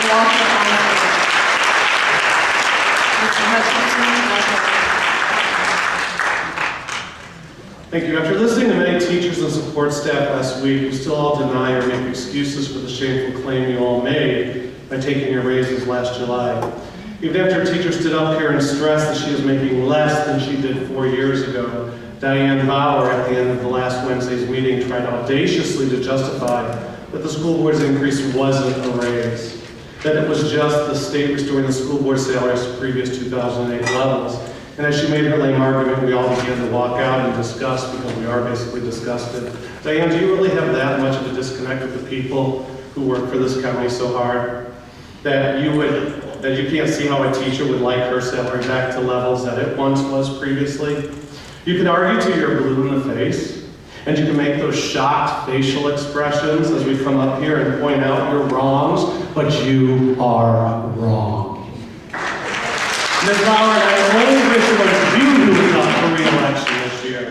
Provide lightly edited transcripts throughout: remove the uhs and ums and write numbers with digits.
Walker High School. Mr. Hutchinson. Thank you. After listening to many teachers and support staff last week who still all deny or make excuses for the shameful claim you all made by taking your raises last July, even after a teacher stood up here and stressed that she is making less than she did 4 years ago, Diane Bauer, at the end of the last Wednesday's meeting, tried audaciously to justify that the school board's increase wasn't a raise, that it was just the state restoring the school board salaries to previous 2008 levels. And as she made her lame argument, we all began to walk out and discuss, because we are basically disgusted. Diane, do you really have that much of a disconnect with the people who work for this county so hard that you can't see how a teacher would like her salary back to levels that it once was previously? You can argue till you're blue in the face, and you can make those shocked facial expressions as we come up here and point out your wrongs, but you are wrong. Ms. Bauer, I only wish it was you who was up for re-election this year.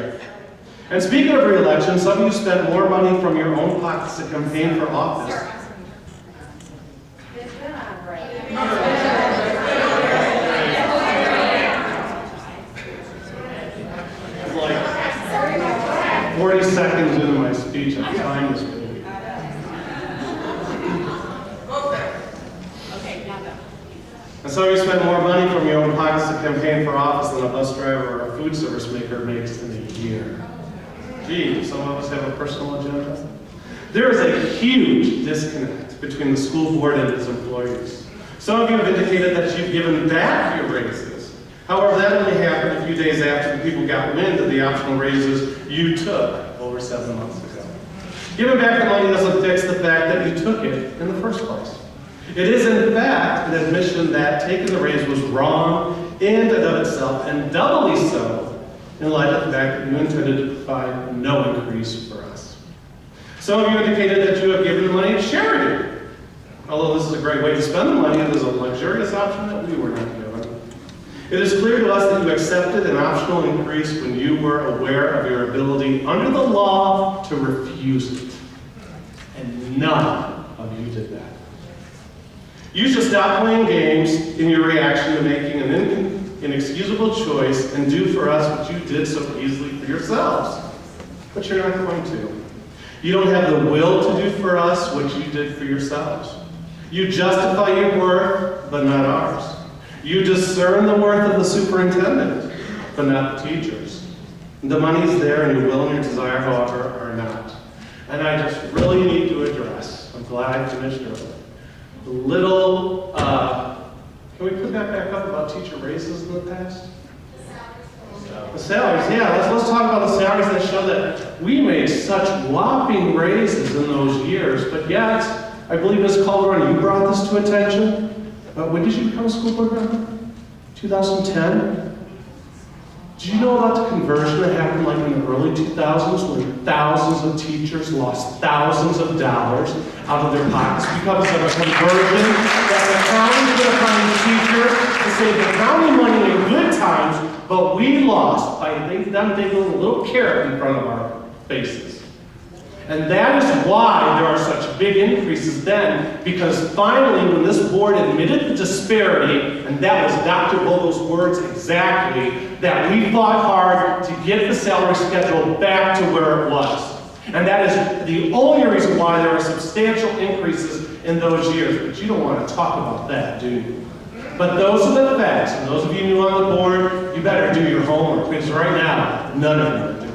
And speaking of re-election, some of you spent more money from your own pockets to campaign for office. It's like 40 seconds into my speech, I'm trying this baby. And so you spend more money from your own pockets to campaign for office than a bus driver or a food service maker makes in a year. Gee, some of us have a personal agenda. There is a huge disconnect between the school board and its employees. Some of you have indicated that you've given back your raises. However, that only happened a few days after the people got wind of the optional raises you took over 7 months ago. Giving back the money doesn't fix the fact that you took it in the first place. It is, in fact, an admission that taking the raise was wrong in and of itself, and doubly so in light of the fact that you intended to provide no increase for us. Some of you indicated that you have given the money to charity. Although this is a great way to spend the money, it is a luxurious option that we were not given. It is clear to us that you accepted an optional increase when you were aware of your ability under the law to refuse it. And none of you did that. You should stop playing games in your reaction to making an inexcusable choice and do for us what you did so easily for yourselves. But you're not going to. You don't have the will to do for us what you did for yourselves. You justify your worth, but not ours. You discern the worth of the superintendent, but not the teachers. The money's there, and your will and your desire, however, are not. And I just really need to address, I'm glad I finished early, the little, can we put that back up about teacher raises in the past? The salaries, yeah, let's talk about the salaries that show that we made such whopping raises in those years, but yet, I believe Ms. Calderon, you brought this to attention. When did you become a school board member? 2010? Did you know about the conversion that happened like in the early 2000s when thousands of teachers lost thousands of dollars out of their pockets because of a conversion that the county put upon the teachers to save the county money in good times, but we lost by them taking a little carrot in front of our faces. And that is why there are such big increases then, because finally, when this board admitted the disparity, and that was Dr. Vogel's words exactly, that we fought hard to get the salary schedule back to where it was. And that is the only reason why there are substantial increases in those years. But you don't want to talk about that, do you? But those are the facts, and those of you new on the board, you better do your homework, because right now, none of you are doing it.